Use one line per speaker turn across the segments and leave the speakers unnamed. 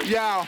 Yo.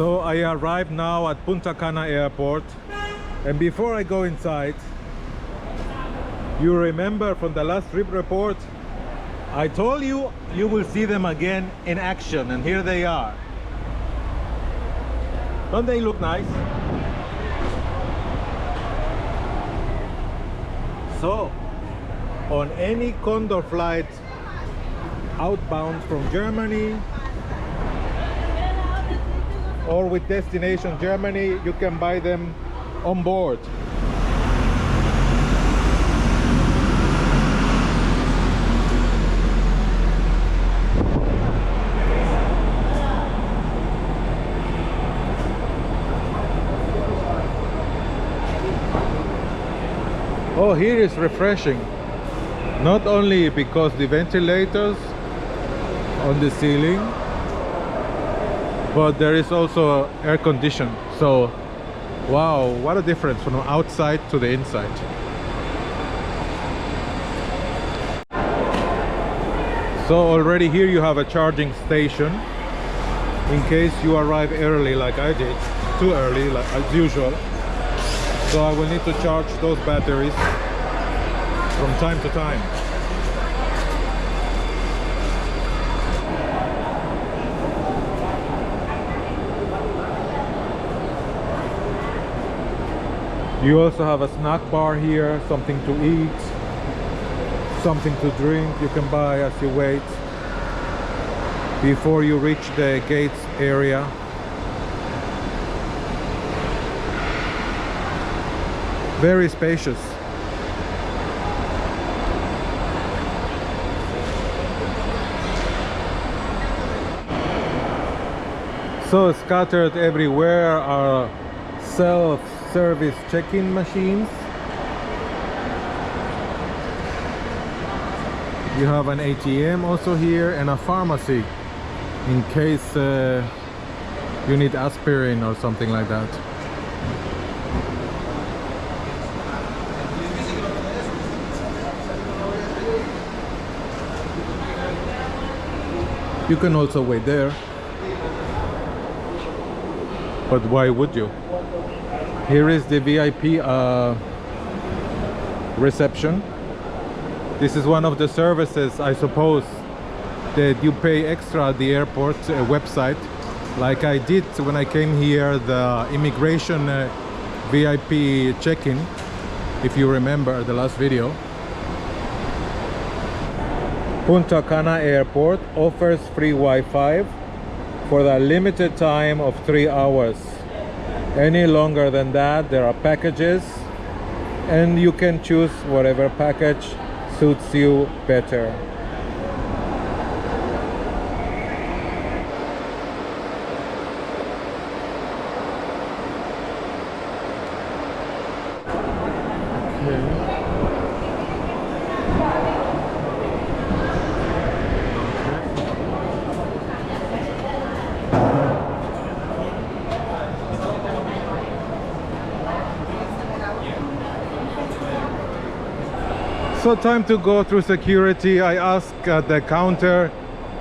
So I arrived now at Punta Cana airport, and before I go inside, you remember from the last trip report I told you you will see them again in action, and here they are. Don't they look nice? So on any Condor flight outbound from Germany or with destination Germany, you can buy them on board. Oh, here is refreshing. Not only because the ventilators on the ceiling, but there is also air condition. So wow, what a difference from outside to the inside. So already here you have a charging station in case you arrive early like I did, too early like as usual. So I will need to charge those batteries from time to time. You also have a snack bar here, something to eat, something to drink you can buy as you wait before you reach the gates area. Very spacious. So scattered everywhere are self-service check-in machines. You have an ATM also here and a pharmacy in case you need aspirin or something like that. You can also wait there, but why would you? Here is the VIP reception. This is one of the services, I suppose, that you pay extra at the airport website, like I did when I came here, the immigration VIP check-in, if you remember the last video. Punta Cana Airport offers free Wi-Fi for the limited time of 3 hours. Any longer than that, there are packages, and you can choose whatever package suits you better. So time to go through security. I asked at the counter,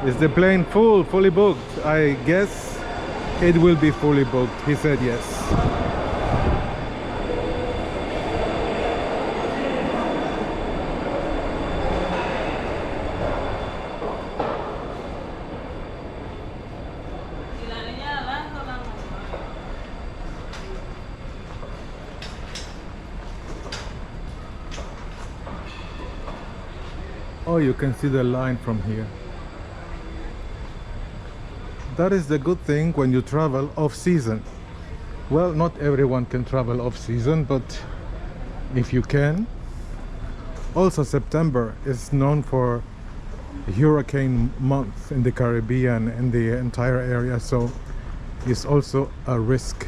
is the plane fully booked? I guess it will be fully booked. He said yes. Oh, you can see the line from here. That is the good thing when you travel off-season. Well, not everyone can travel off-season, but if you can. Also, September is known for hurricane month in the Caribbean and the entire area, so it's also a risk.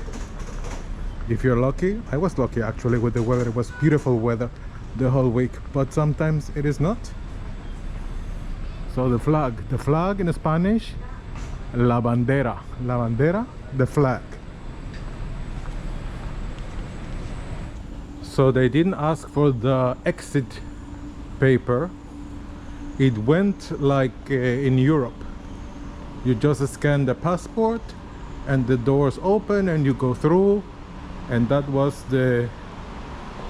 If you're lucky, I was lucky actually with the weather. It was beautiful weather the whole week, but sometimes it is not. So the flag in Spanish, la bandera, the flag. So they didn't ask for the exit paper. It went like in Europe. You just scan the passport and the doors open and you go through, and that was the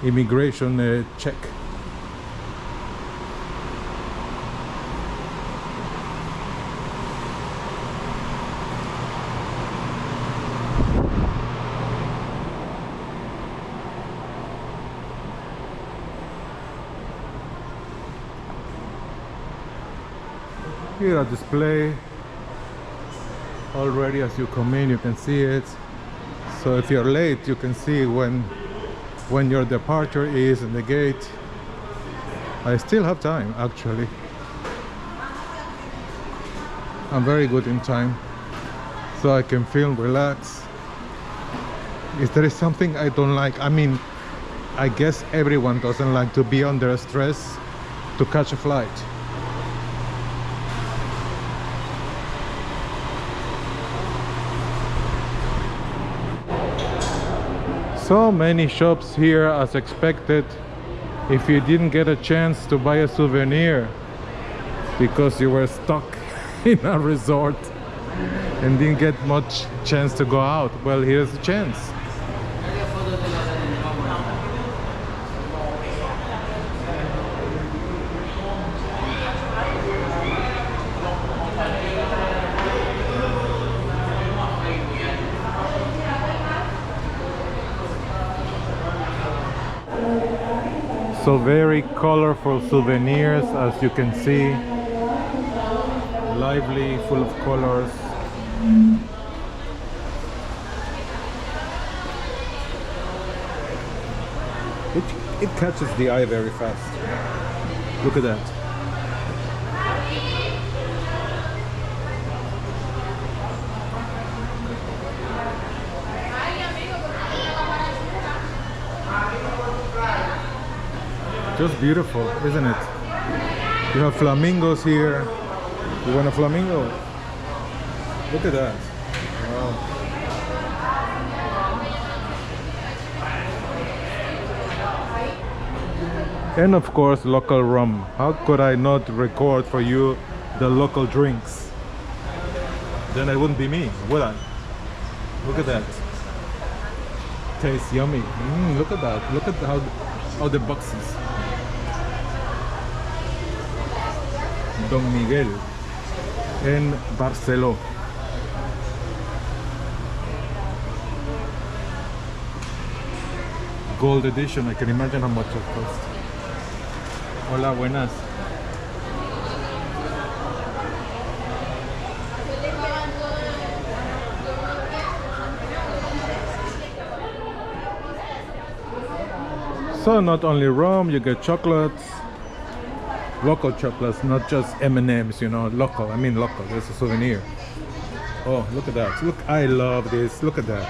immigration check. Here a display already as you come in, you can see it. So if you're late, you can see when your departure is in the gate. I still have time, actually. I'm very good in time, so I can film, relax. If there is something I don't like, I mean, I guess everyone doesn't like to be under stress to catch a flight. So many shops here as expected. If you didn't get a chance to buy a souvenir because you were stuck in a resort and didn't get much chance to go out, well, here's a chance. So very colorful souvenirs, as you can see, lively, full of colors. It catches the eye very fast. Look at that. Just beautiful, isn't it? You have flamingos here. You want a flamingo? Look at that. Wow. And of course, local rum. How could I not record for you the local drinks? Then it wouldn't be me, would I? Look at that. Tastes yummy. Look at that. Look at how the boxes. Don Miguel in Barcelona. Gold edition. I can imagine how much it cost. Hola, buenas. So not only rum, you get chocolates. Local chocolates, not just M&Ms, you know, local. I mean local, there's a souvenir. Oh, look at that. Look, I love this. Look at that.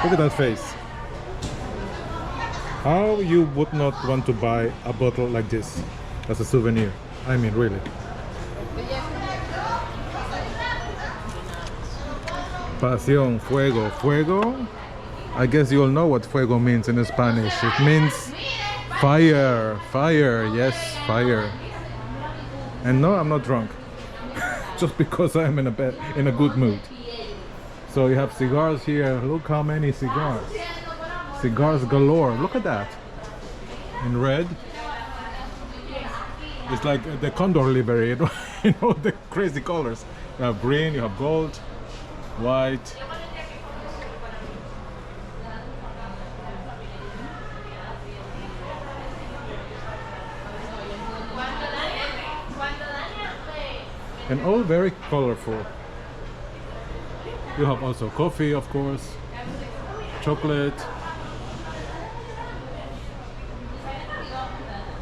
Look at that face. How you would not want to buy a bottle like this as a souvenir? I mean, really. Pasión, fuego. Fuego? I guess you all know what fuego means in Spanish. It means fire, fire, yes, fire. And no, I'm not drunk. Just because I'm in a good mood. So you have cigars here. Look how many cigars. Cigars galore. Look at that. In red. It's like the Condor livery, you know, the crazy colors. You have green, you have gold, white. And all very colorful. You have also coffee, of course, chocolate,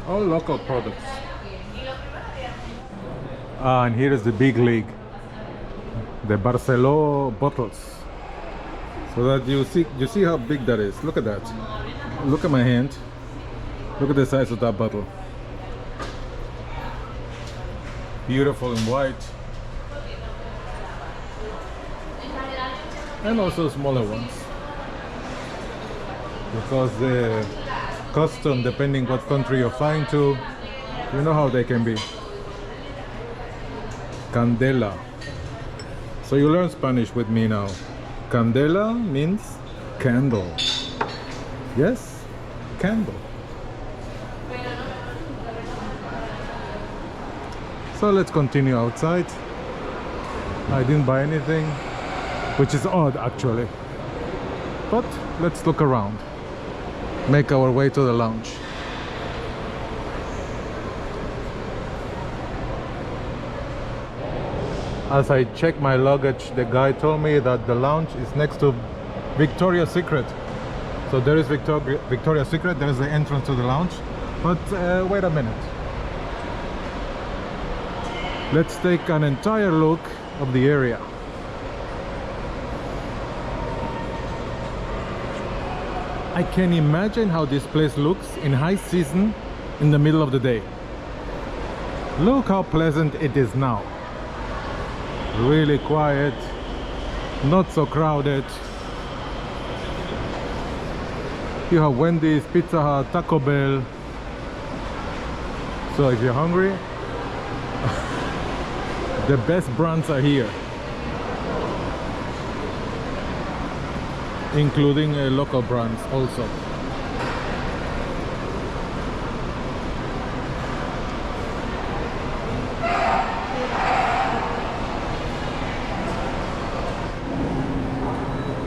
all local products. And here is the big league, the Barcelona bottles. So that you see how big that is. Look at that. Look at my hand. Look at the size of that bottle. Beautiful in white, and also smaller ones, because the custom, depending what country you're flying to, you know how they can be. Candela. So you learn Spanish with me now. Candela means candle. Yes, candle. So let's continue outside. I didn't buy anything, which is odd actually. But let's look around. Make our way to the lounge. As I check my luggage, the guy told me that the lounge is next to Victoria's Secret. So there is Victoria's Secret, there is the entrance to the lounge. But wait a minute. Let's take an entire look of the area. I can imagine how this place looks in high season in the middle of the day. Look how pleasant it is now. Really quiet, not so crowded. You have Wendy's, Pizza Hut, Taco Bell. So if you're hungry, the best brands are here, including local brands also.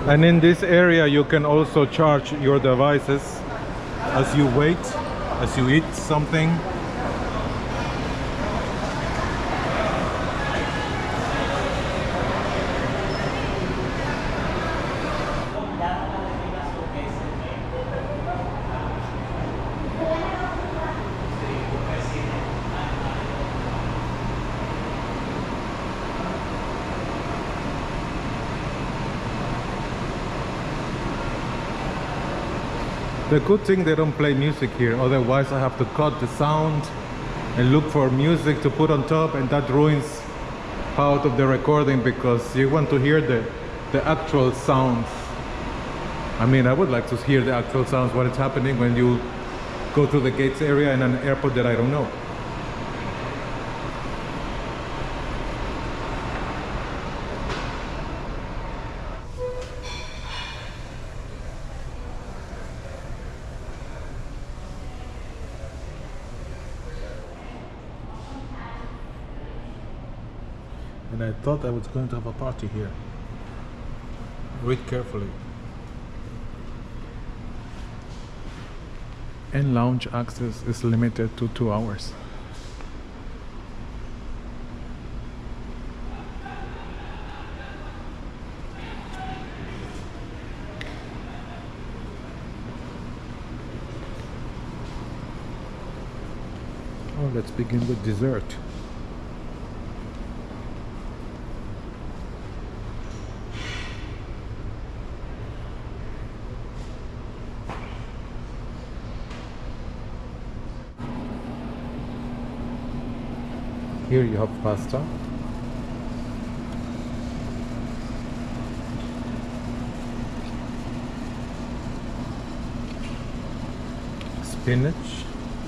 And in this area you can also charge your devices as you wait, as you eat something. The good thing they don't play music here, otherwise I have to cut the sound and look for music to put on top, and that ruins part of the recording because you want to hear the actual sounds. I mean, I would like to hear the actual sounds, what is happening when you go to the gates area in an airport that I don't know. And I thought I was going to have a party here. Read carefully. And lounge access is limited to 2 hours. Oh, let's begin with dessert. Here you have pasta. Spinach,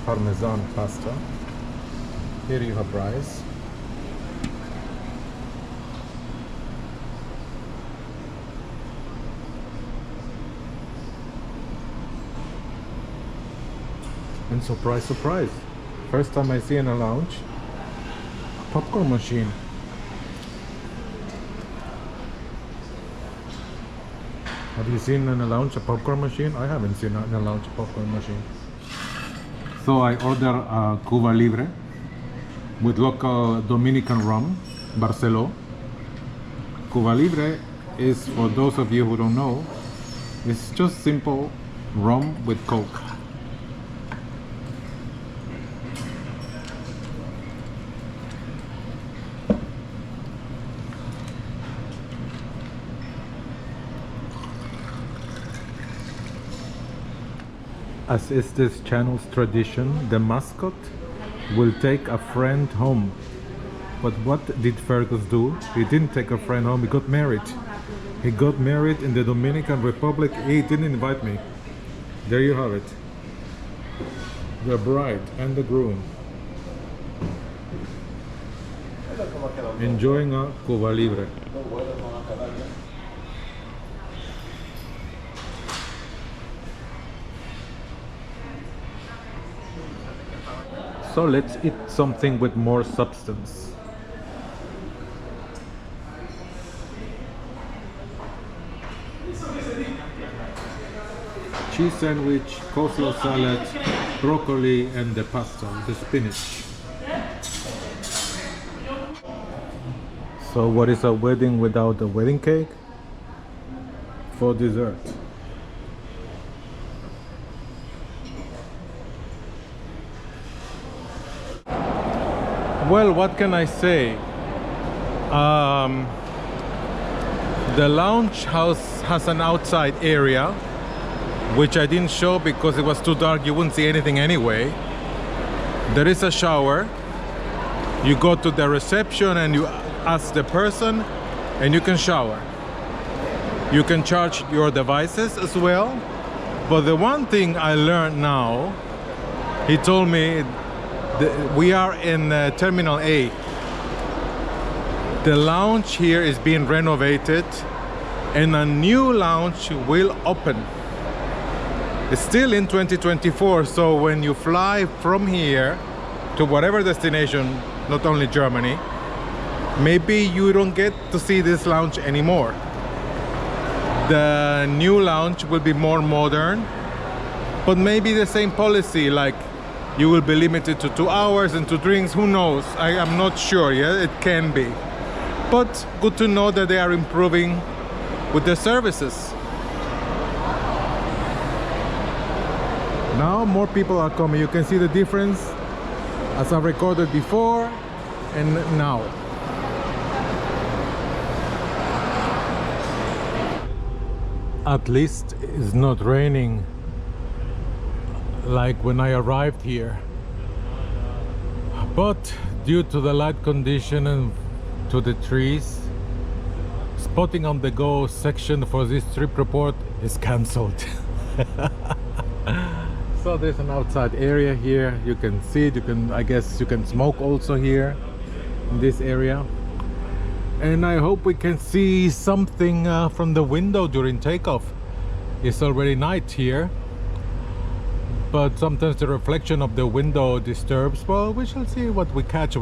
parmesan pasta. Here you have rice. And surprise, surprise, first time I see in a lounge popcorn machine. Have you seen in a lounge a popcorn machine? I haven't seen in a lounge a popcorn machine. So I order a Cuba Libre with local Dominican rum, Barceló. Cuba Libre is, for those of you who don't know, it's just simple rum with Coke. As is this channel's tradition, the mascot will take a friend home. But what did Fergus do? He didn't take a friend home, he got married. He got married in the Dominican Republic. He didn't invite me. There you have it. The bride and the groom enjoying a Cuba Libre. So let's eat something with more substance. Cheese sandwich, coleslaw salad, broccoli, and the pasta, the spinach. So what is a wedding without a wedding cake? For dessert. Well, what can I say? The lounge house has an outside area, which I didn't show because it was too dark, you wouldn't see anything anyway. There is a shower. You go to the reception and you ask the person and you can shower. You can charge your devices as well. But the one thing I learned now, he told me we are in Terminal A. The lounge here is being renovated and a new lounge will open. It's still in 2024, so when you fly from here to whatever destination, not only Germany, maybe you don't get to see this lounge anymore. The new lounge will be more modern, but maybe the same policy, like you will be limited to 2 hours and 2 drinks, who knows? I am not sure, yeah, it can be. But good to know that they are improving with the services. Now more people are coming. You can see the difference as I recorded before and now. At least it's not raining like when I arrived here. But due to the light condition and to the trees, spotting on the go section for this trip report is cancelled. So there's an outside area here. You can see it. I guess you can smoke also here in this area. And I hope we can see something from the window during takeoff. It's already night here, but sometimes the reflection of the window disturbs. Well, we shall see what we catch.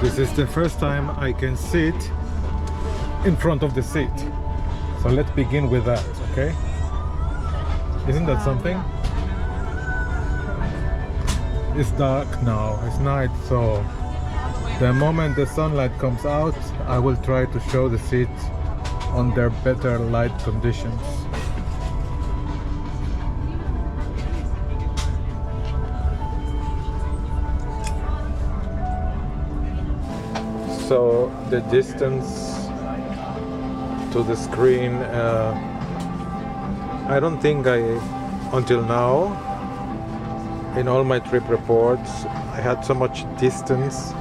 This is the first time I can sit in front of the seat. So let's begin with that, okay? Isn't that something? It's dark now, it's night, so the moment the sunlight comes out, I will try to show the seat on their better light conditions. So the distance to the screen, I don't think until now, in all my trip reports, I had so much distance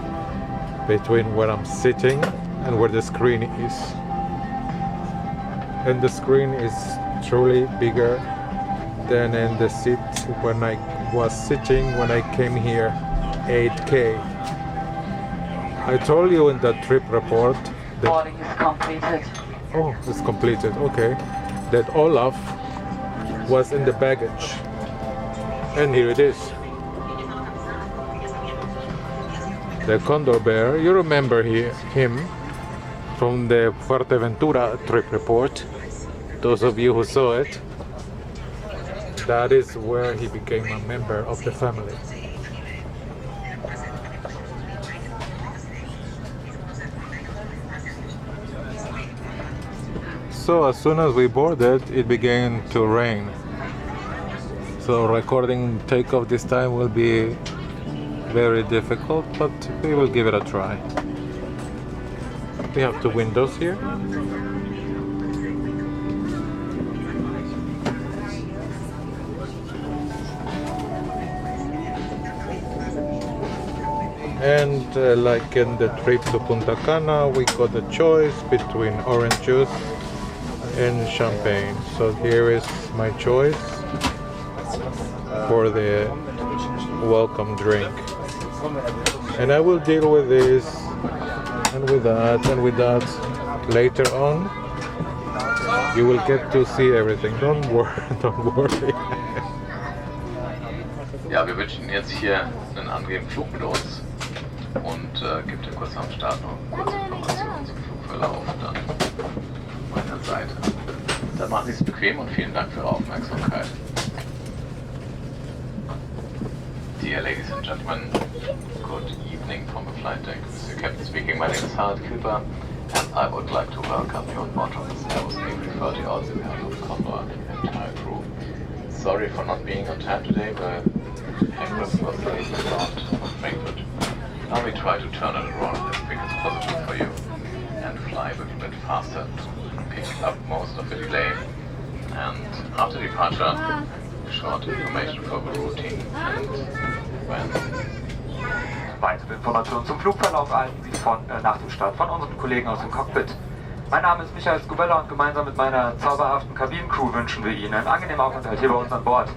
between where I'm sitting and where the screen is. And the screen is truly bigger than in the seat when I was sitting when I came here, 8K. I told you in the trip report that
Boarding is completed.
oh, it's completed, okay, that Olaf was in the baggage. And here it is. The Condor Bear, you remember him from the Fuerteventura trip report. Those of you who saw it, that is where he became a member of the family. So as soon as we boarded, it began to rain. So recording takeoff this time will be very difficult, but we will give it a try. We have two windows here. And like in the trip to Punta Cana, we got a choice between orange juice and champagne. So here is my choice for the welcome drink. And I will deal with this and with that and with that later on. You will get to see everything. Don't worry, don't worry.
Ja, wir wünschen jetzt hier einen angenehmen Flug mit uns und gibt dir kurz am Start noch kurze Informationen zum Flugverlauf dann auf meiner Seite. Dann machen Sie es bequem und vielen Dank für Ihre Aufmerksamkeit. Dear ladies and gentlemen, good evening from the flight deck. This is your captain speaking. My name is Harald Küper, and I would like to welcome you on board of this Airbus A330 also behalf of Condor and the entire crew. Sorry for not being on time today, but Headphone was late around Frankfurt. Now we try to turn it around as quick as possible for you and fly a little bit faster to pick up most of the delay. And after departure, short information for the routine and when.
Weitere Informationen zum Flugverlauf erhalten Sie nach dem Start von unseren Kollegen aus dem Cockpit. Mein Name ist Michael Scubella und gemeinsam mit meiner zauberhaften Kabinencrew wünschen wir Ihnen einen angenehmen Aufenthalt hier bei uns an Bord.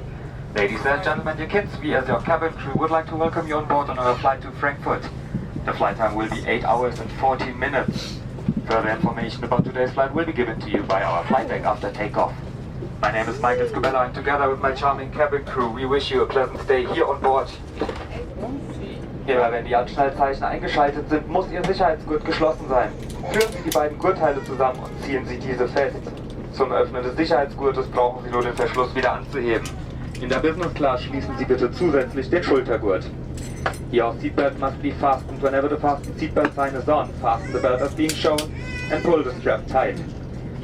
Ladies and gentlemen, dear kids, we as your cabin crew would like to welcome you on board on our flight to Frankfurt. The flight time will be 8 hours and 14 minutes. Further information about today's flight will be given to you by our flight deck after takeoff. My name is Michael Scubella and together with my charming cabin crew, we wish you a pleasant stay here on board. Immer wenn die Anschnallzeichen eingeschaltet sind, muss Ihr Sicherheitsgurt geschlossen sein. Führen Sie die beiden Gurtteile zusammen und ziehen Sie diese fest. Zum Öffnen des Sicherheitsgurtes brauchen Sie nur den Verschluss wieder anzuheben. In der Business Class schließen Sie bitte zusätzlich den Schultergurt. Your seatbelt must be fastened whenever the fasten seatbelt sign is on. Fasten the belt as being shown and pull the strap tight.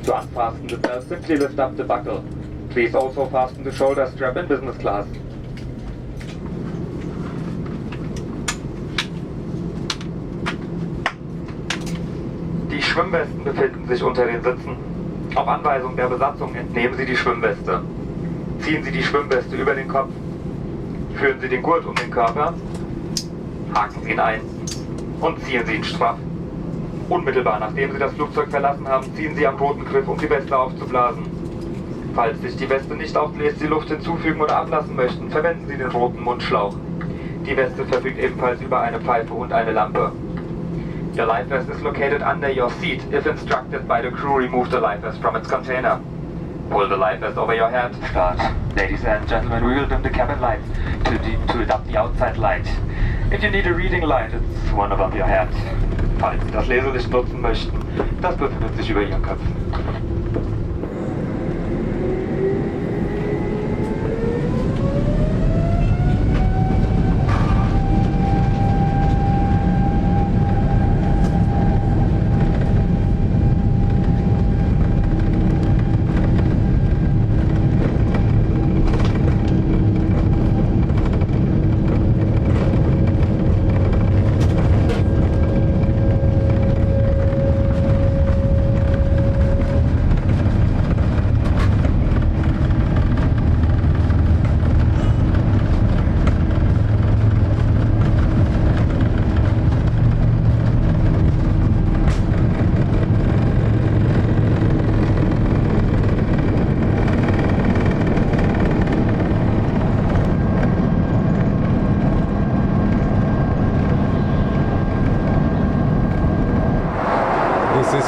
To unfasten the belt, simply lift up the buckle. Please also fasten the shoulder strap in business class. Die Schwimmwesten befinden sich unter den Sitzen. Auf Anweisung der Besatzung entnehmen Sie die Schwimmweste. Ziehen Sie die Schwimmweste über den Kopf. Führen Sie den Gurt um den Körper. Haken Sie ihn ein und ziehen Sie ihn straff. Unmittelbar nachdem Sie das Flugzeug verlassen haben, ziehen Sie am roten Griff, um die Weste aufzublasen. Falls sich die Weste nicht aufbläst, Sie Luft hinzufügen oder ablassen möchten, verwenden Sie den roten Mundschlauch. Die Weste verfügt ebenfalls über eine Pfeife und eine Lampe. Your life vest is located under your seat. If instructed by the crew, remove the life vest from its container. Pull the life vest over your head. Start. Ladies and gentlemen, we will dim the cabin lights to adapt the outside light. If you need a reading light, it's one above your head. Falls Sie das Leselicht nutzen möchten, das befindet sich über Ihren Köpfen.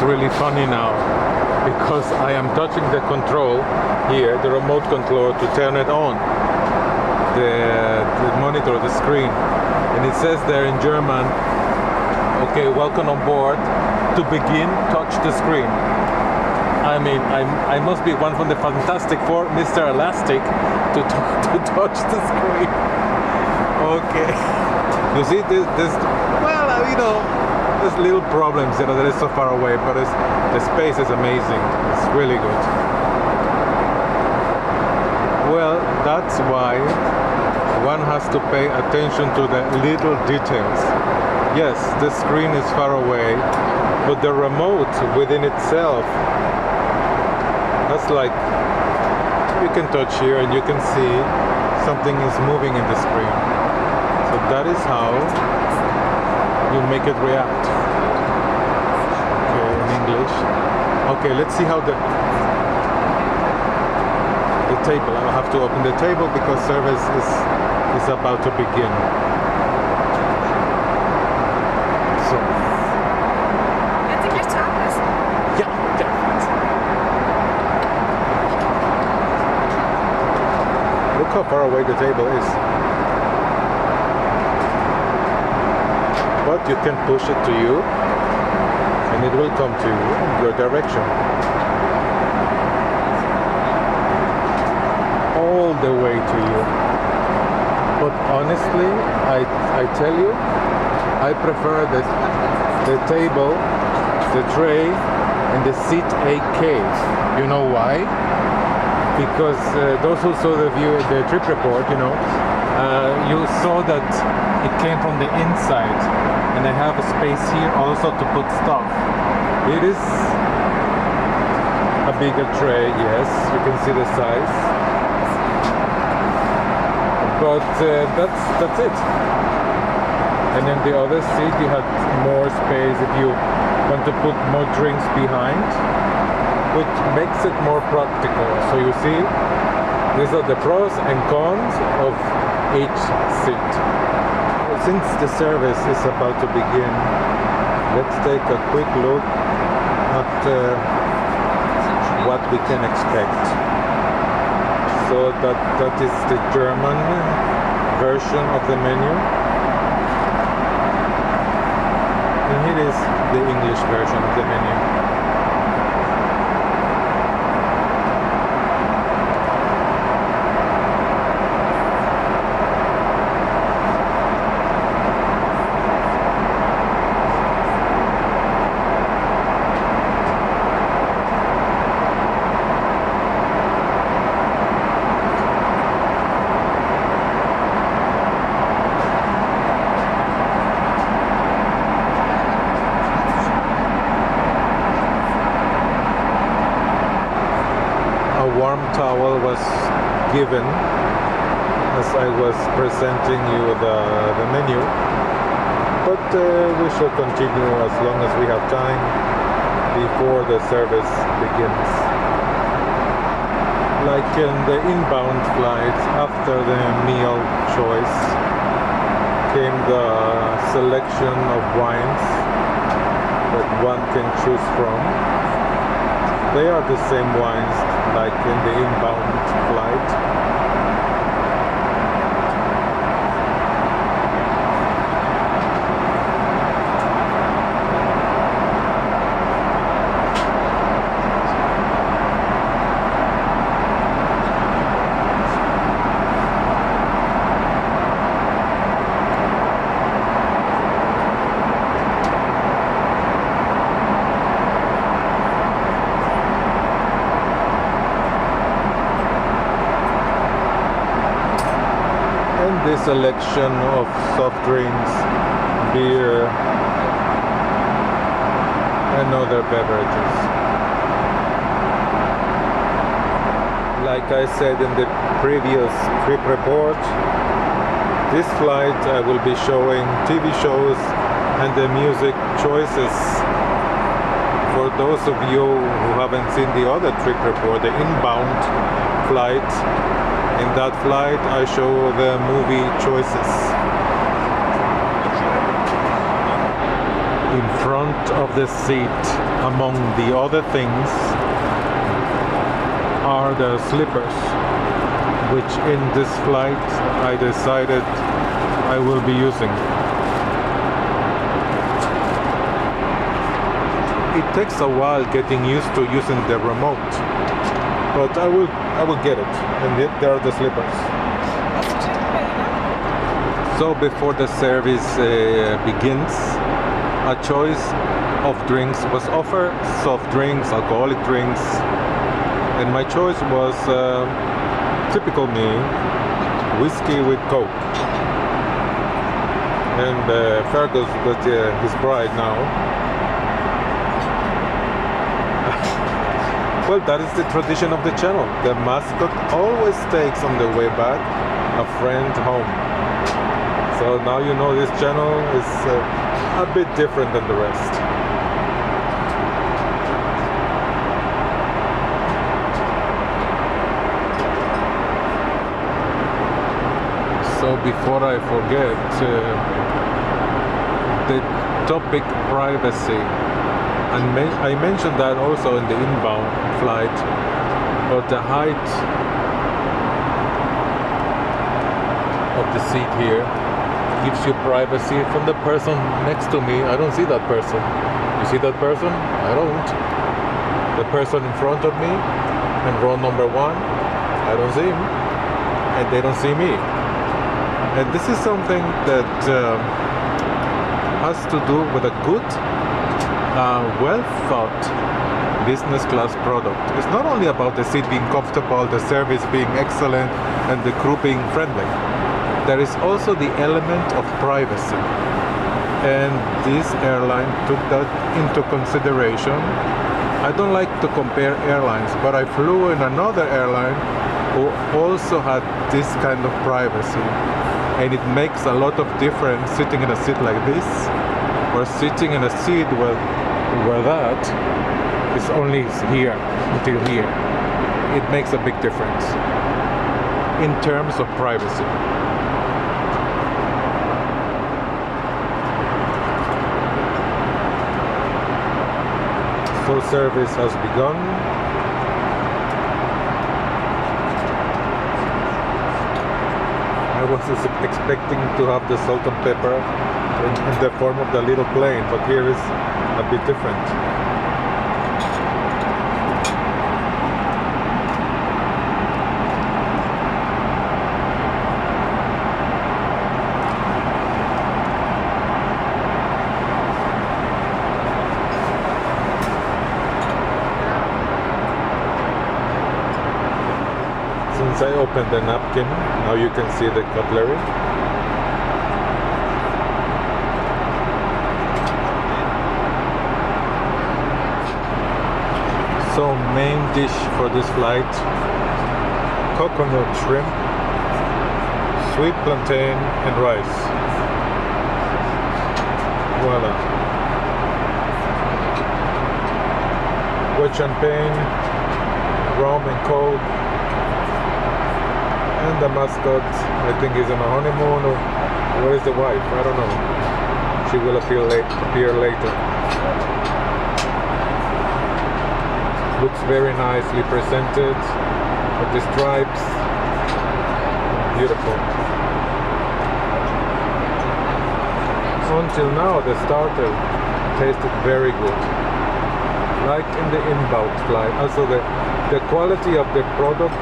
really funny now because I am touching the control here, the remote control, to turn it on, the monitor, the screen, and it says there in German, okay, welcome on board, to begin, touch the screen. I mean, I must be one from the Fantastic Four, Mr. Elastic, to touch the screen. Okay. You see, this well, you know, there's little problems, you know, that is so far away, but the space is amazing. It's really good. Well, that's why one has to pay attention to the little details. Yes, the screen is far away, but the remote within itself, that's like, you can touch here and you can see something is moving in the screen. So that is how you make it react. Okay, in English. Okay, let's see how the table. I'll have to open the table because service is about to begin. So.
Wird sie gleich zu ablassen?
Ja, ja. Look how far away the table is. But you can push it to you and it will come to you in your direction. All the way to you. But honestly, I tell you, I prefer the table, the tray, and the seat AK. You know why? Because those who saw the trip report, you know, you saw that it came from the inside, and I have a space here also to put stuff. It is a bigger tray, yes, you can see the size. But that's it. And in the other seat you have more space if you want to put more drinks behind, which makes it more practical. So you see, these are the pros and cons of each seat. Since the service is about to begin, let's take a quick look at what we can expect. So that is the German version of the menu. And here is the English version of the menu. Towel was given as I was presenting you the menu, but we shall continue as long as we have time before the service begins. Like in the inbound flight, after the meal choice came the selection of wines that one can choose from. They are the same wines like in the inbound flight. This selection of soft drinks, beer, and other beverages. Like I said in the previous trip report, this flight I will be showing TV shows and the music choices. For those of you who haven't seen the other trip report, the inbound flight, in that flight I show the movie choices. In front of the seat, among the other things, are the slippers, which in this flight I decided I will be using. It takes a while getting used to using the remote, but I will get it. And there are the slippers.
Was zu trinken bei Ihnen?
So before the service begins, a choice of drinks was offered: soft drinks, alcoholic drinks, and my choice was typical me, whiskey with Coke. And Fergus with his bride now. Well, that is the tradition of the channel. The mascot always takes on the way back a friend home. So now you know this channel is a bit different than the rest. So before I forget, the topic privacy. And I mentioned that also in the inbound flight, but the height of the seat here gives you privacy from the person next to me. I don't see that person. You see that person? I don't. The person in front of me in row number 1, I don't see him, and they don't see me. And this is something that has to do with a good well thought business class product. It's not only about the seat being comfortable, the service being excellent, and the crew being friendly. There is also the element of privacy. And this airline took that into consideration. I don't like to compare airlines, but I flew in another airline who also had this kind of privacy. And it makes a lot of difference sitting in a seat like this or sitting in a seat where that is only here until here. It makes a big difference in terms of privacy. So service has begun. I was expecting to have the salt and pepper in the form of the little plane, but here is a bit different. Since I opened the napkin, now you can see the cutlery. So main dish for this flight: coconut shrimp, sweet plantain and rice. Voila. With champagne, rum and coke. And the mascot, I think, is on a honeymoon, or where is the wife? I don't know. She will appear later. Looks very nicely presented with the stripes. Beautiful. Until now, the starter tasted very good, like in the inbound flight. Also, the quality of the product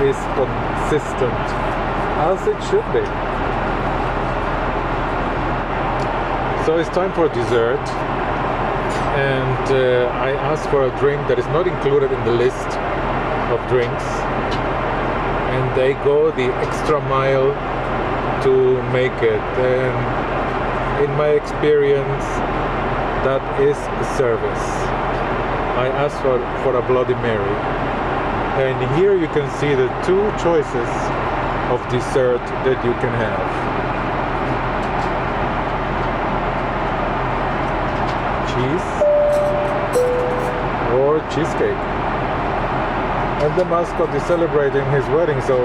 is consistent, as it should be. So it's time for dessert, and I asked for a drink that is not included in the list of drinks, and they go the extra mile to make it. And in my experience, that is service. I asked for a Bloody Mary. And here you can see the two choices of dessert that you can have. Cheese or cheesecake. And the mascot is celebrating his wedding, so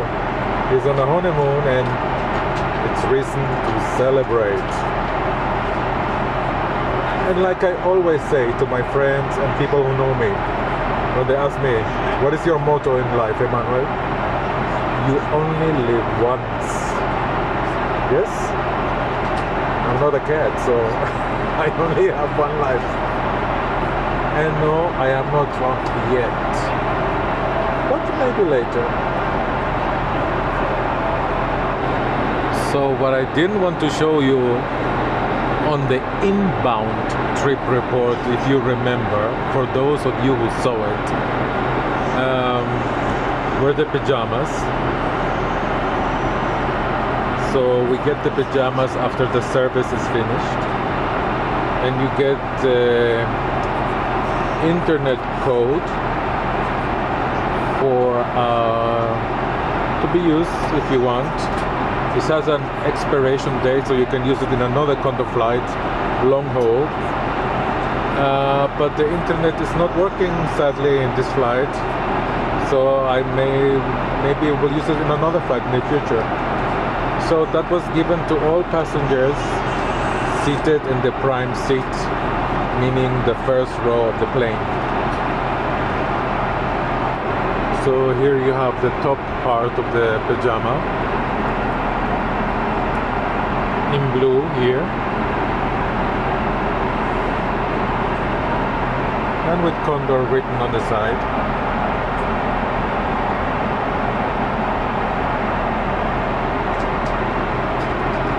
he's on a honeymoon and it's reason to celebrate. And like I always say to my friends and people who know me, when they ask me, what is your motto in life, Emmanuel? You only live once. Yes? I'm not a cat, so I only have one life. And no, I am not drunk yet. But maybe later. So what I didn't want to show you on the inbound trip report, if you remember, for those of you who saw it, were the pajamas. So we get the pajamas after the service is finished, and you get the internet code for to be used if you want. This has an expiration date, so you can use it in another Condor flight, long haul. But the internet is not working, sadly, in this flight. So I maybe will use it in another flight in the future. So that was given to all passengers seated in the prime seat, meaning the first row of the plane. So here you have the top part of the pajama. In blue here, and with Condor written on the side.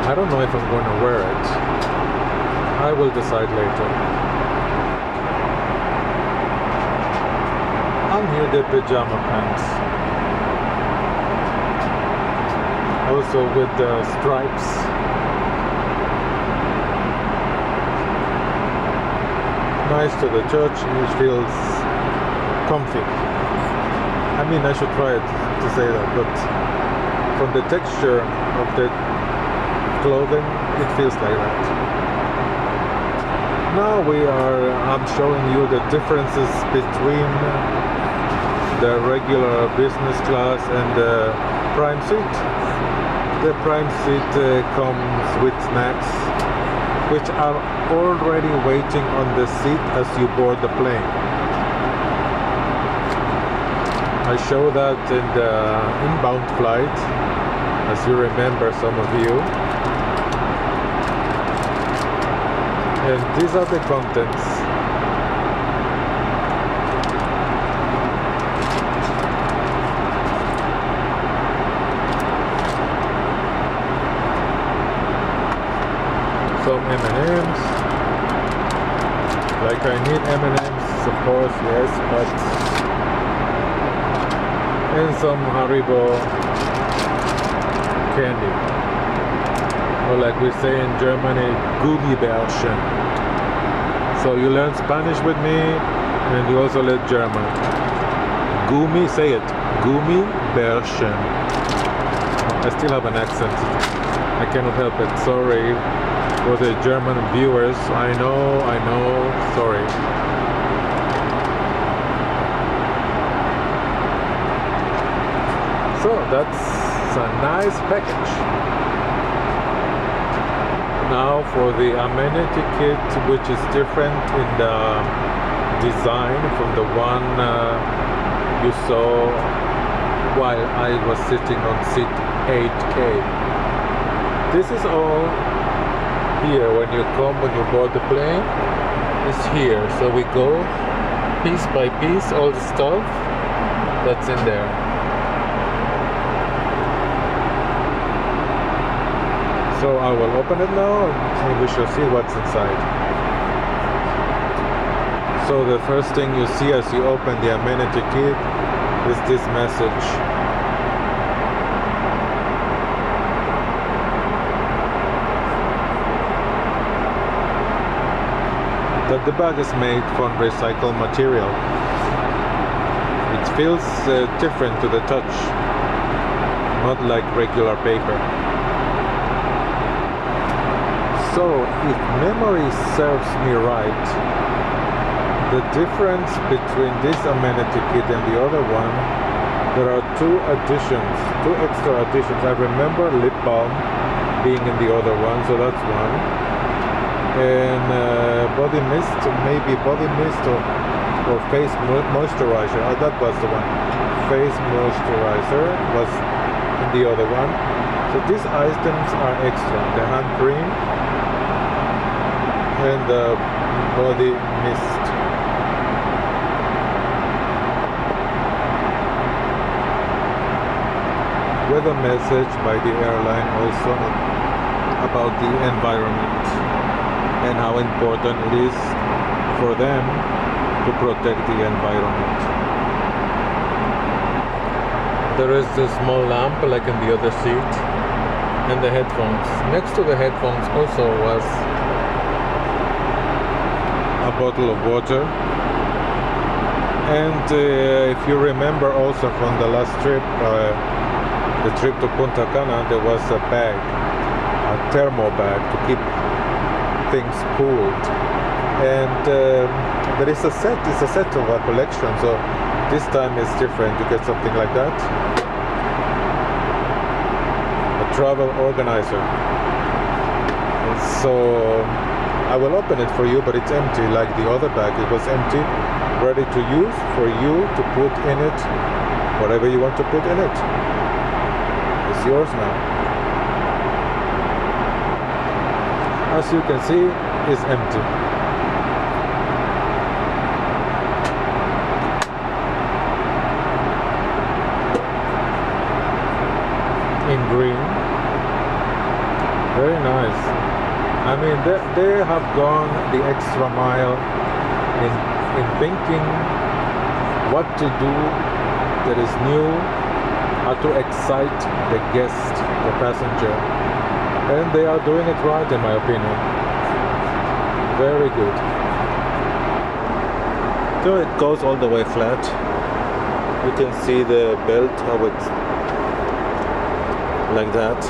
I don't know if I'm going to wear it. I will decide later. And here the pajama pants, also with the stripes. Nice to the church, it feels comfy. I mean, I should try it to say that, but from the texture of the clothing, it feels like that. Now I'm showing you the differences between the regular business class and the prime seat. The prime seat comes with snacks, which are already waiting on the seat as you board the plane. I show that in the inbound flight, as you remember, some of you. And these are the contents. Some M&Ms. Like I need M&Ms, of course, yes, but and some Haribo candy, or like we say in Germany, Gummibärchen. So you learn Spanish with me, and you also learn German. Gummi, say it, Gummibärchen. I still have an accent. I cannot help it. Sorry. For the German viewers, I know, sorry. So that's a nice package. Now for the amenity kit, which is different in the design from the one you saw while I was sitting on seat 8K. This is all here when you board the plane. It's here, so we go piece by piece, all the stuff that's in there. So I will open it now and we shall see what's inside. So the first thing you see as you open the amenity kit is this message. That the bag is made from recycled material. It feels different to the touch, not like regular paper. So, if memory serves me right, the difference between this amenity kit and the other one, there are two extra additions. I remember lip balm being in the other one, so that's one. and body mist, maybe body mist or face moisturizer. That was the one. Face moisturizer was the other one. So these items are extra. The hand cream and the body mist. Weather message by the airline also about the environment and how important it is for them to protect the environment. There is this small lamp like in the other seat and the headphones. Next to the headphones also was a bottle of water. And if you remember also from the last trip, the trip to Punta Cana, there was a bag, a thermo bag to keep things cooled. And there is a set, it's a set of a collection, so this time it's different. You get something like that. A travel organizer. And so I will open it for you, but it's empty like the other bag. It was empty, ready to use for you to put in it whatever you want to put in it. It's yours now. As you can see, it's empty. In green. Very nice. I mean, they have gone the extra mile in thinking what to do that is new, how to excite the guest, the passenger. And they are doing it right, in my opinion. Very good. So it goes all the way flat. You can see the belt, how it's like that.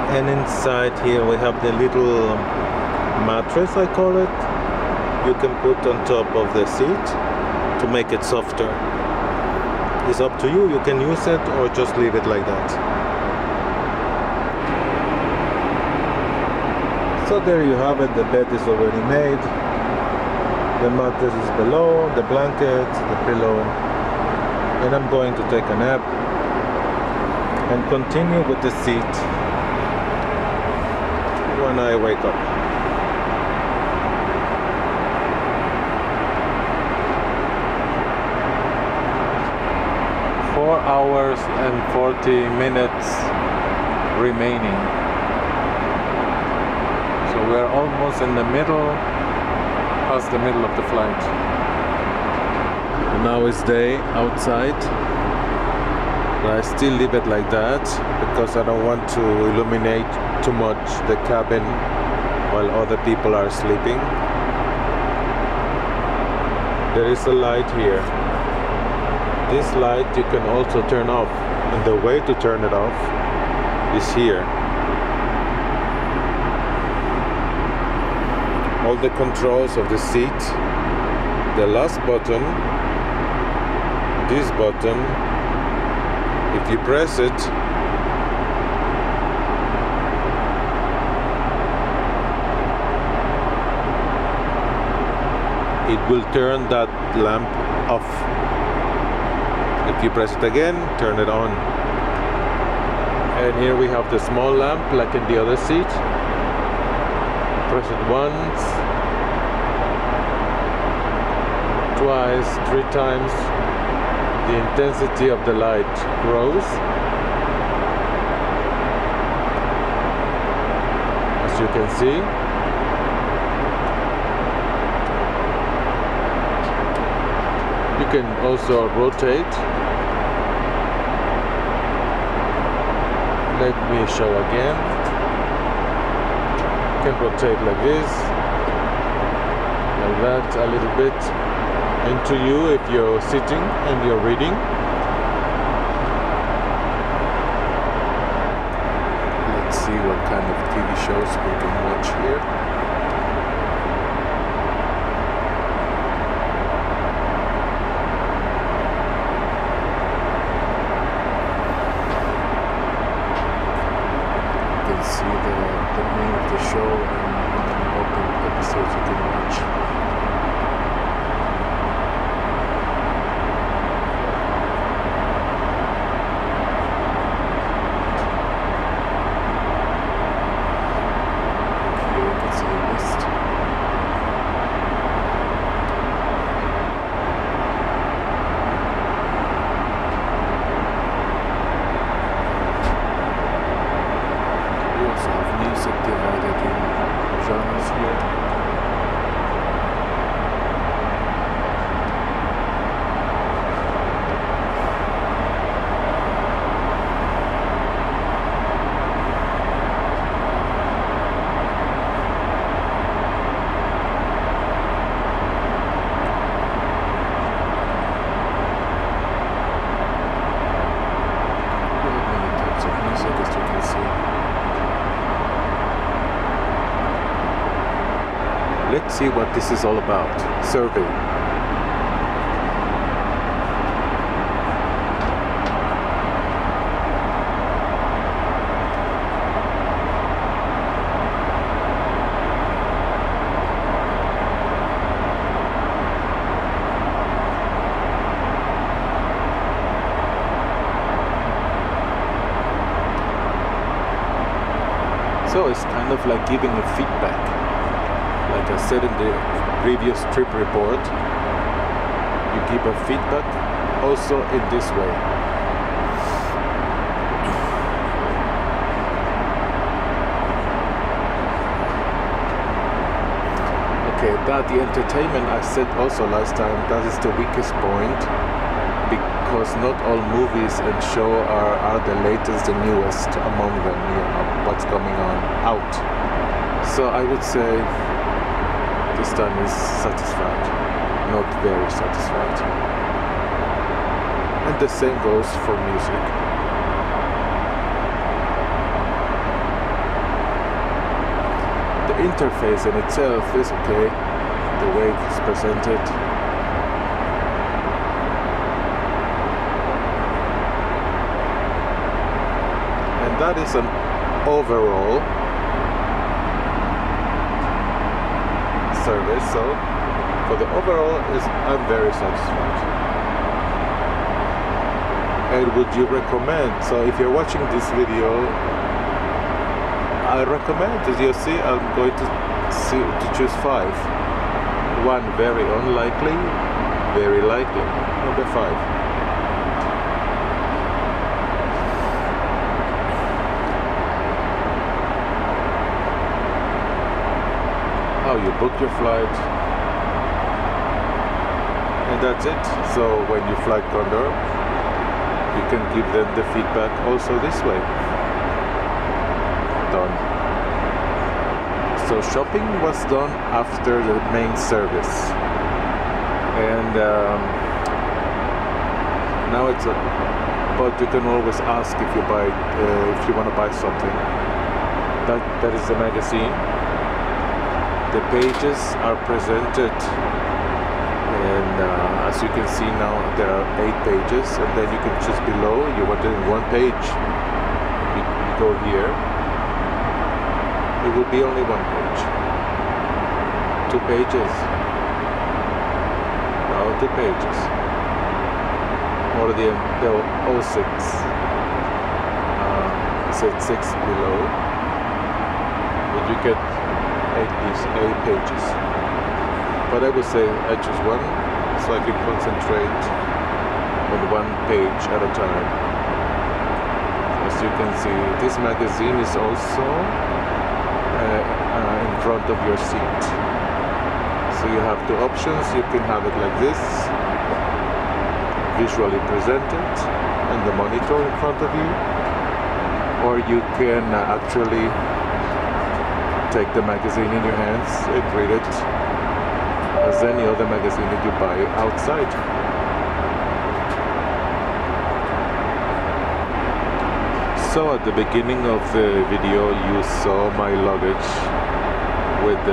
And inside here we have the little mattress, I call it. You can put on top of the seat to make it softer. It's up to you. You can use it or just leave it like that. So there you have it. The bed is already made. The mattress is below, the blanket, the pillow. And I'm going to take a nap and continue with the seat when I wake up. Hours and 40 minutes remaining. So we're almost in the middle, past the middle of the flight. And now it's day outside. But I still leave it like that because I don't want to illuminate too much the cabin while other people are sleeping. There is a light here. This light you can also turn off, and the way to turn it off is here. All the controls of the seat, the last button, this button, if you press it, it will turn that lamp off. If you press it again, turn it on. And here we have the small lamp like in the other seat. Press it once, twice, 3 times. The intensity of the light grows. As you can see. You can also rotate. Let me show again. You can rotate like this, like that a little bit into you if you're sitting and you're reading. Let's see what kind of TV shows we can watch here.
the show and open episodes you can watch. Let's see what this is all about. Survey. So it's kind of like giving a feedback. Like I said in the previous trip report, you give a feedback also in this way. Okay, that the entertainment I said also last time, that is the weakest point, because not all movies and show are the latest, the newest among them, you know, what's coming on out. So I would say this time is satisfied, not very satisfied. And the same goes for music. The interface in itself is okay, the way it's presented. And that is an overall service, so for the overall I'm very satisfied. And would you recommend? So if you're watching this video, I recommend, as you see, I'm going to choose 5. 1 very unlikely, very likely. Number 5. How you book your flight, and that's it. So when you fly Condor, you can give them the feedback also this way. Done. So shopping was done after the main service, and now it's but you can always ask if you buy if you want to buy something. That is the magazine. The pages are presented, and as you can see now, there are 8 pages, and then you can choose below. You want it in 1 page, you go here. It will be only 1 page. 2 pages. Now 2 pages. Or the 06. It said 6 below, but you get 8 pages. But I would say I choose 1 so I can concentrate on 1 page at a time. As you can see, this magazine is also in front of your seat. So you have 2 options. You can have it like this, visually presented, and the monitor in front of you, or you can actually take the magazine in your hands and read it as any other magazine that you buy outside. So at the beginning of the video you saw my luggage with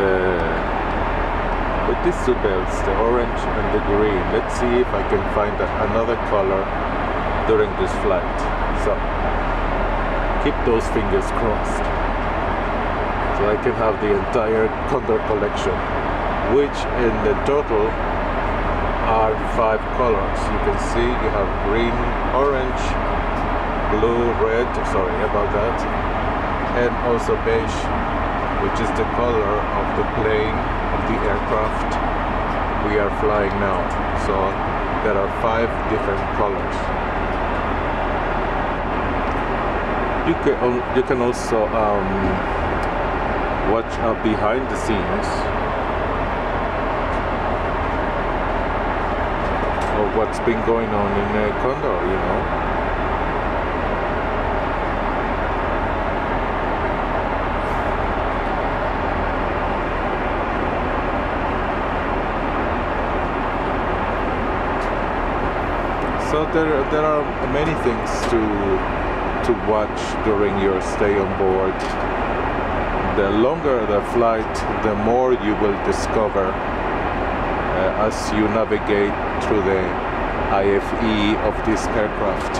these 2 belts, the orange and the green. Let's see if I can find another color during this flight. So keep those fingers crossed. So I can have the entire Condor collection, which in the total are 5 colors. You can see you have green, orange, blue, red, sorry about that, and also beige, which is the color of the plane, of the aircraft we are flying now. So there are 5 different colors. You can also watch behind the scenes of what's been going on in Condor, you know. So there are many things to watch during your stay on board. The longer the flight, the more you will discover as you navigate through the IFE of this aircraft.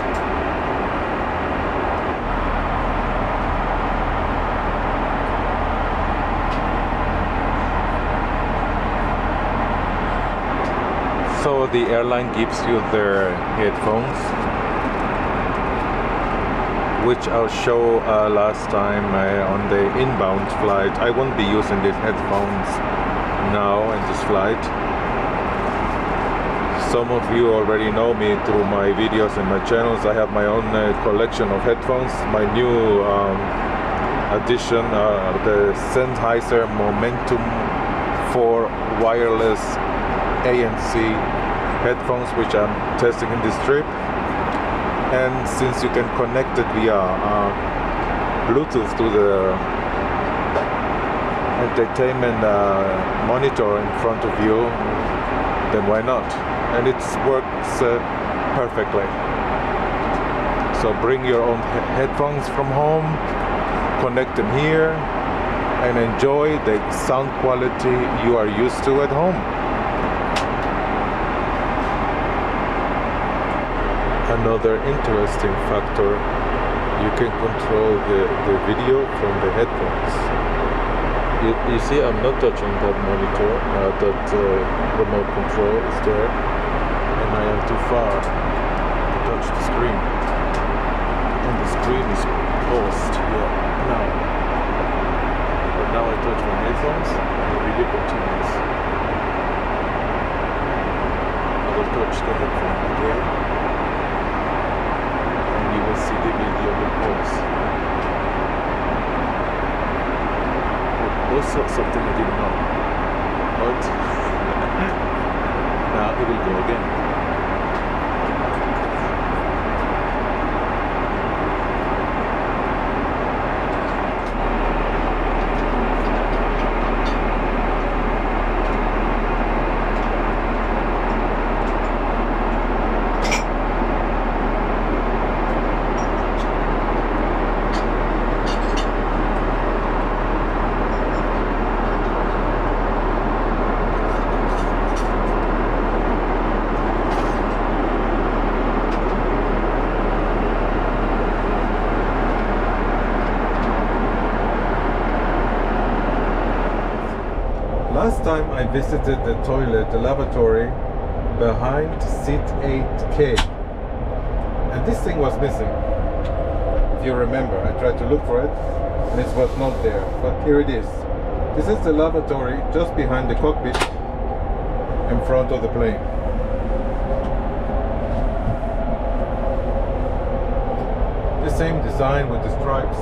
So the airline gives you their headphones, which I'll show last time on the inbound flight. I won't be using these headphones now in this flight. Some of you already know me through my videos and my channels. I have my own collection of headphones. My new addition, the Sennheiser Momentum 4 wireless ANC headphones, which I'm testing in this trip. And since you can connect it via Bluetooth to the entertainment monitor in front of you, then why not? And it works perfectly. So bring your own headphones from home, connect them here, and enjoy the sound quality you are used to at home. Another interesting factor, you can control the video from the headphones. You see, I'm not touching that monitor, that remote control is there, and I am too far to touch the screen. And the screen is paused here now. But now I touch my headphones, and the video continues. I will touch the headphone again. You will see the video will pause. Also something I didn't know, but now it will go again.
Last time I visited the toilet, the lavatory, behind seat 8K, and this thing was missing. If you remember, I tried to look for it and it was not there, but here it is. This is the lavatory just behind the cockpit in front of the plane. The same design with the stripes.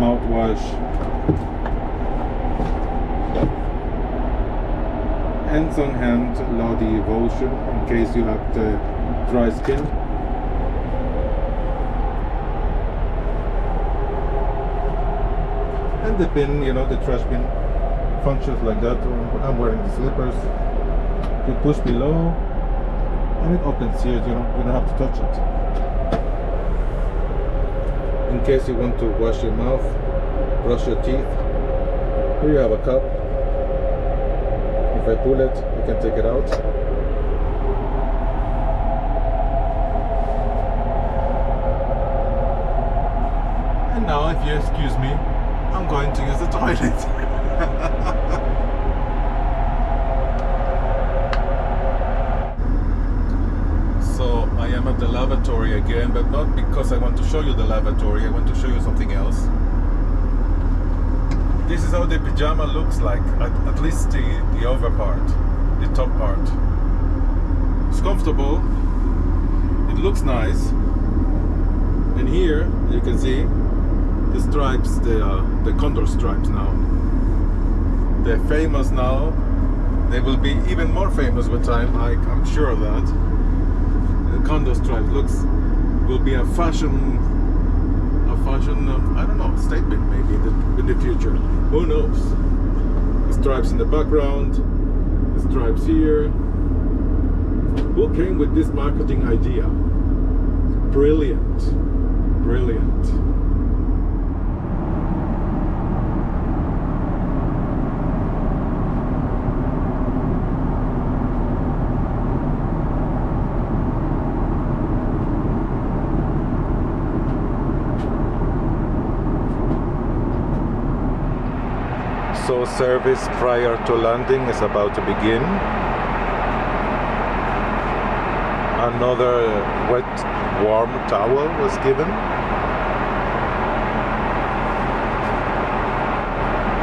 Mouthwash hands on hand Lodi Evolution in case you have the dry skin. And the bin, you know, the trash bin functions like that. I'm wearing the slippers. You push below and it opens here, you know, you don't have to touch it. In case you want to wash your mouth, brush your teeth, here you have a cup. If I pull it, you can take it out. now, if you excuse me, I'm going to use the toilet. So I am at the lavatory again, but not because I want to show you the lavatory. I want to show you something else. This is how the pajama looks like, at least the over part, the top part. It's comfortable, it looks nice, and here you can see the stripes, the Condor stripes now. They're famous now. They will be even more famous with time, I'm sure of that. The Condor stripes will be a fashion, I don't know, statement maybe in the future. Who knows? The stripes in the background, the stripes here. Who came with this marketing idea? Brilliant, brilliant. So service prior to landing is about to begin. Another wet, warm towel was given.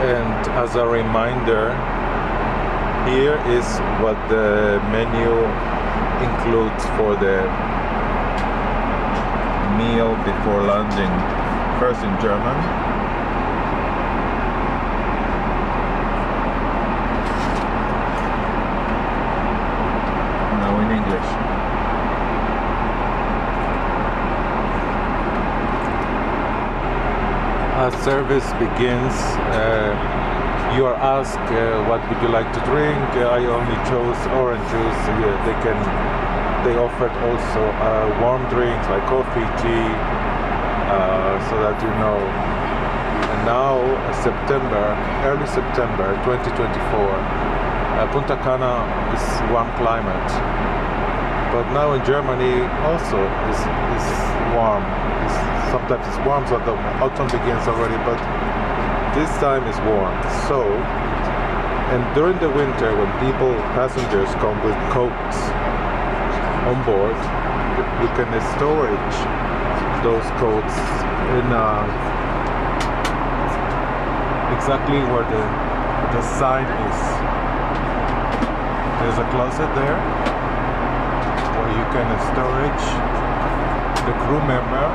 And as a reminder, here is what the menu includes for the meal before landing. First in German. As service begins, you are asked what would you like to drink. I only chose orange juice. They offered also warm drinks like coffee, tea, so that you know. And now early September 2024, Punta Cana is warm climate. But now in Germany also is warm. Sometimes it's warm, so the autumn begins already, but this time is warm. So, and during the winter, when passengers come with coats on board, you can storage those coats in exactly where the sign is. There's a closet there where you can storage. The crew member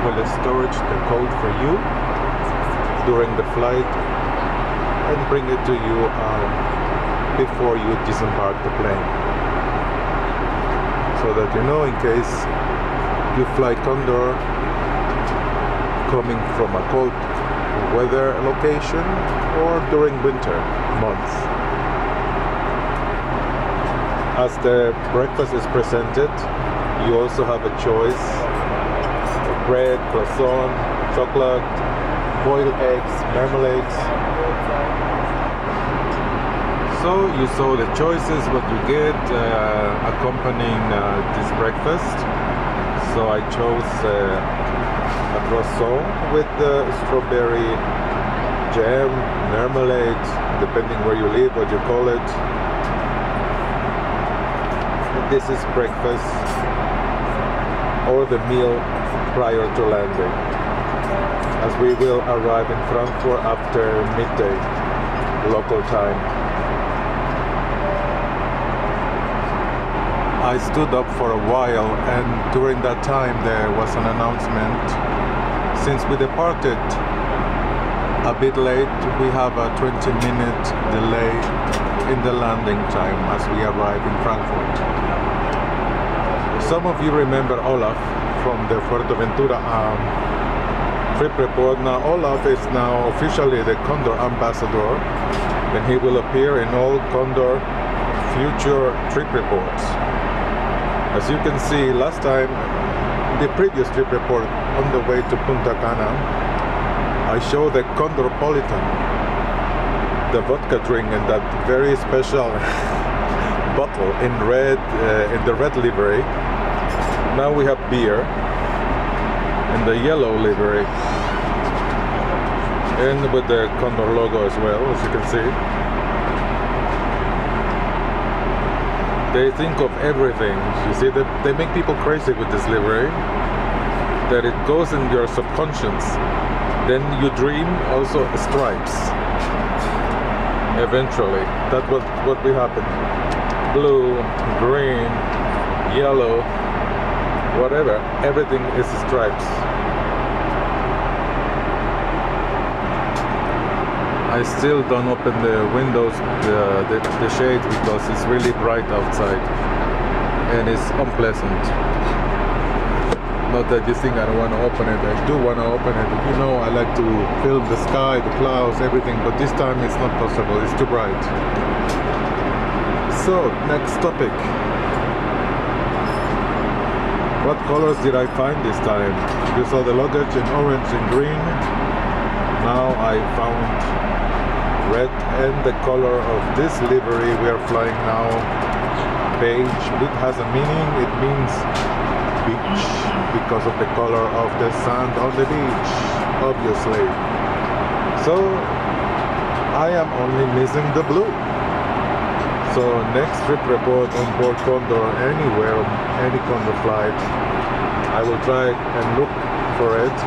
will storage the coat for you during the flight and bring it to you before you disembark the plane, so that you know, in case you fly Condor coming from a cold weather location or during winter months. As the breakfast is presented, you also have a choice: bread, croissant, chocolate, boiled eggs, marmalades. So you saw the choices, what you get accompanying this breakfast. So I chose a croissant with strawberry jam, marmalade, depending where you live, what you call it. And this is breakfast or the meal prior to landing, as we will arrive in Frankfurt after midday local time. I stood up for a while, and during that time there was an announcement. Since we departed a bit late, we have a 20-minute delay in the landing time as we arrive in Frankfurt. Some of you remember Olaf from the Fuerteventura trip report. Now Olaf is now officially the Condor ambassador, and he will appear in all Condor future trip reports. As you can see, last time, the previous trip report on the way to Punta Cana, I showed the Condorpolitan, the vodka drink, in that very special bottle in red, in the red livery. Now we have beer in the yellow livery.
and with the Condor logo as well, as you can see. They think of everything. You see, they make people crazy with this livery, that it goes in your subconscious. Then you dream also stripes. Eventually, that's what will happen. Blue, green, yellow, whatever. Everything is stripes. I still don't open the windows, the shades, because it's really bright outside and it's unpleasant. Not that you think I don't want to open it. I do want to open it. You know, I like to film the sky, the clouds, everything, but this time it's not possible. It's too bright. So, next topic. What colors did I find this time? You saw the luggage in orange and green. Now I found red, and the color of this livery we are flying now, beige. It has a meaning. It means beach, because of the color of the sand on the beach, obviously. So I am only missing the blue. So next trip report on board Condor, anywhere, any Condor flight, I will try and look for it.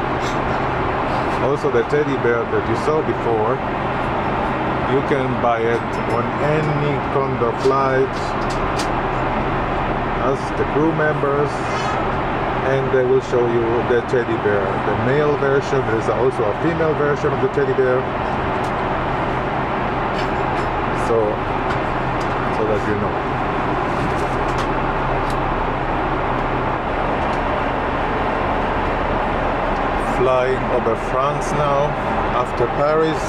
Also the teddy bear that you saw before, you can buy it on any Condor flight as the crew members, and they will show you the teddy bear, the male version. There is also a female version of the teddy bear, so that you know. Flying over France now after Paris,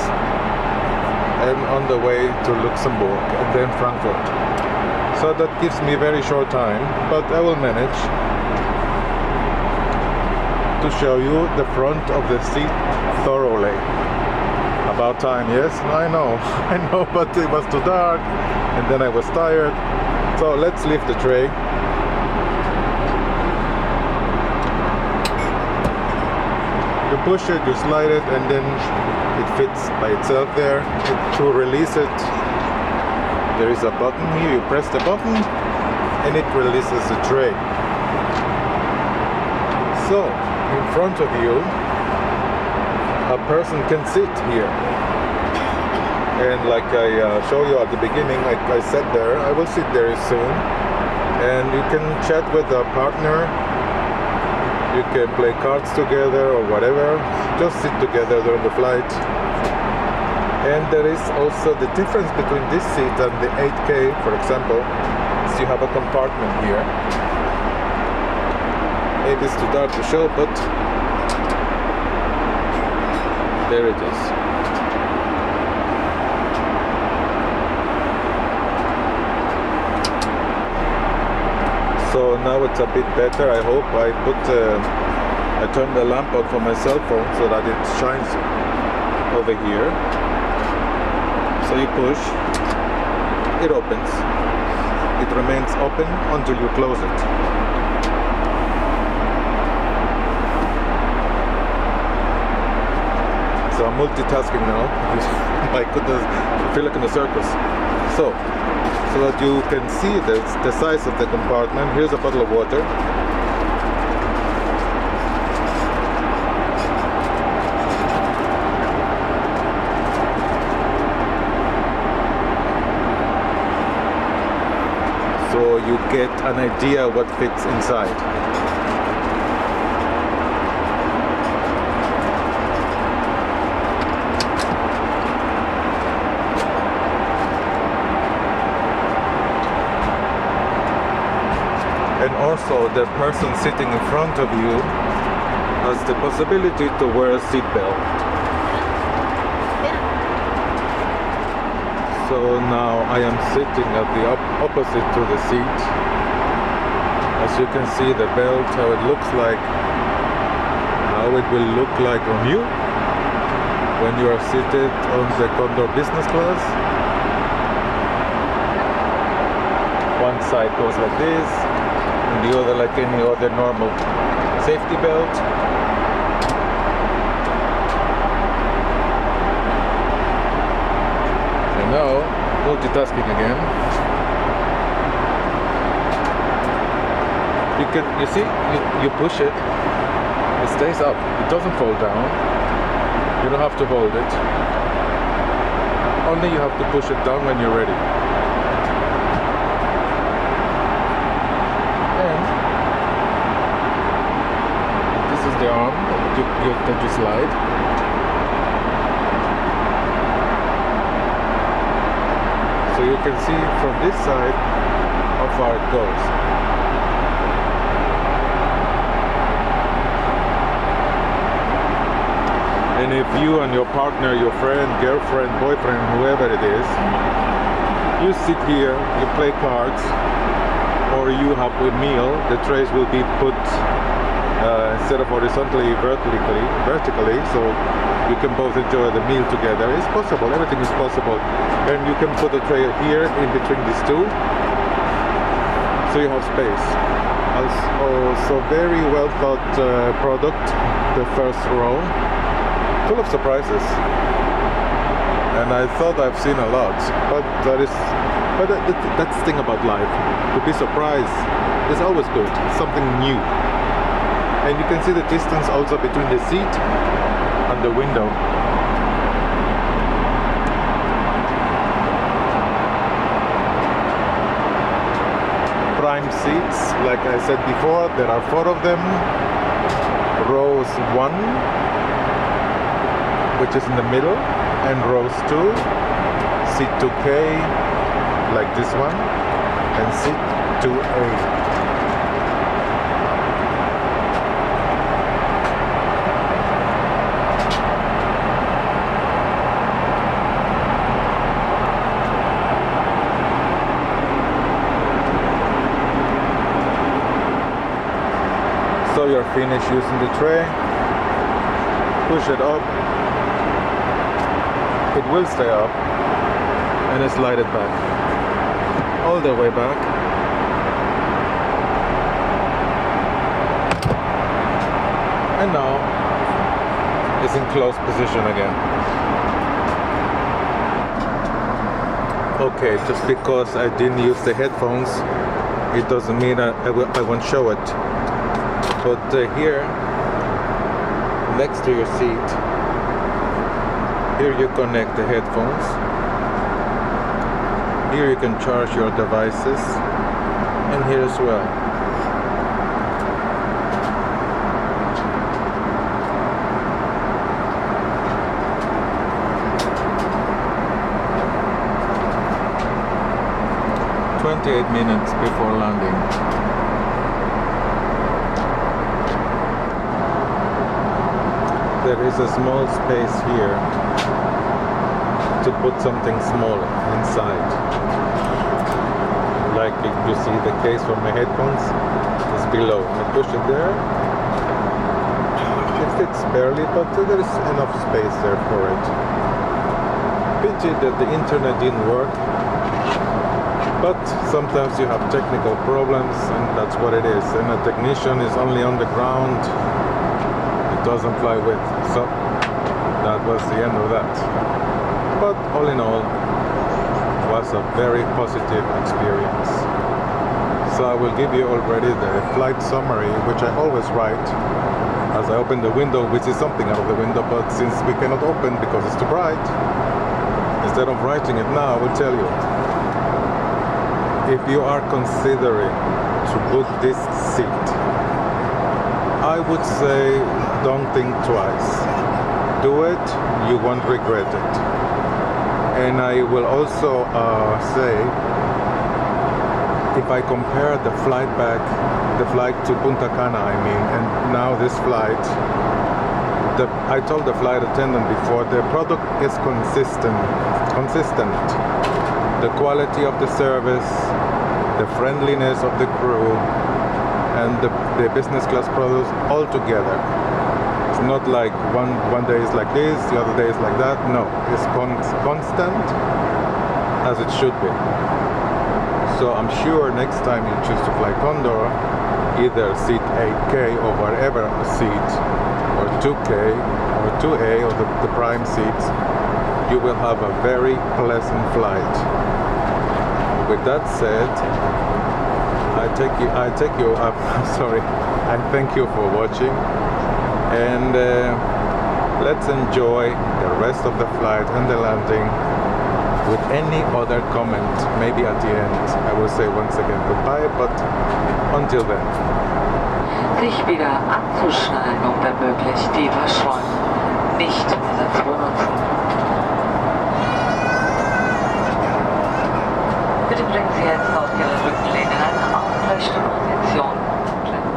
and on the way to Luxembourg and then Frankfurt. So that gives me very short time, but I will manage to show you the front of the seat thoroughly. About time, yes? I know, but it was too dark and then I was tired. So let's lift the tray. You push it, you slide it, and then it fits by itself there. To release it, there is a button here. You press the button and it releases the tray. So in front of you, a person can sit here, and like I showed you at the beginning, I sat there. I will sit there soon, and you can chat with a partner. You can play cards together or whatever. Just sit together during the flight. And there is also the difference between this seat and the 8K, for example, is you have a compartment here. Maybe it's too dark to show, but there it is. So now it's a bit better, I hope. I turned the lamp on for my cell phone so that it shines over here. So you push, it opens. It remains open until you close it. So I'm multitasking now. My goodness, I feel like in a circus. So that you can see the size of the compartment. Here's a bottle of water. So you get an idea what fits inside. And also the person sitting in front of you has the possibility to wear a seatbelt. So now I am sitting at the opposite to the seat. As you can see the belt, how it looks like, how it will look like on you when you are seated on the Condor business class. One side goes like this, and the other like any other normal safety belt. Now, multitasking again. You see, you push it, it stays up, it doesn't fall down. You don't have to hold it. Only you have to push it down when you're ready. And this is the arm that you slide. So you can see from this side how far it goes. And if you and your partner, your friend, girlfriend, boyfriend, whoever it is, you sit here, you play cards, or you have a meal, the trays will be put instead of horizontally, vertically, so you can both enjoy the meal together. It's possible, everything is possible. And you can put a tray here in between these two, so you have space. Also, very well thought product, the first row. Full of surprises, and I thought I've seen a lot, but that's the thing about life. To be surprised is always good. It's something new, and you can see the distance also between the seat and the window. Prime seats, like I said before, there are 4 of them. Rows 1. Which is in the middle, and rows 2, seat 2K, like this one, and seat 2A. So you're finished using the tray, push it up. It will stay up, and I slide it back, all the way back. And now it's in closed position again. Okay, just because I didn't use the headphones, it doesn't mean I won't show it. But here, next to your seat, here you connect the headphones. Here you can charge your devices, and here as well. "28 minutes before landing." There is a small space here to put something small inside. Like you see, the case for my headphones is below. I push it there. It fits barely, but there is enough space there for it. Pity that the internet didn't work, but sometimes you have technical problems, and that's what it is. And a technician is only on the ground. It doesn't fly with. So that was the end of that. But all in all, was a very positive experience. So I will give you already the flight summary, which I always write as I open the window, which is something out of the window, but since we cannot open because it's too bright, instead of writing it now, I will tell you. If you are considering to book this seat, I would say don't think twice. Do it, you won't regret it. And I will also say, if I compare the flight back, the flight to Punta Cana, and now this flight, I told the flight attendant before, the product is consistent. The quality of the service, the friendliness of the crew, and the business class products all together. It's not like one day is like this, the other day is like that. No, it's constant as it should be. So I'm sure next time you choose to fly Condor, either seat 8K or whatever seat, or 2K or 2A or the prime seats, you will have a very pleasant flight. With that said, I thank you for watching, and let's enjoy the rest of the flight and the landing with any other comment. Maybe at the end I will say once again goodbye, but until then.
Sich wieder anzuschnallen, wenn möglich die Waschräume nicht mehr zu benutzen. Bitte bringen Sie jetzt auf Ihre Rückenlehne in eine aufrechte Position.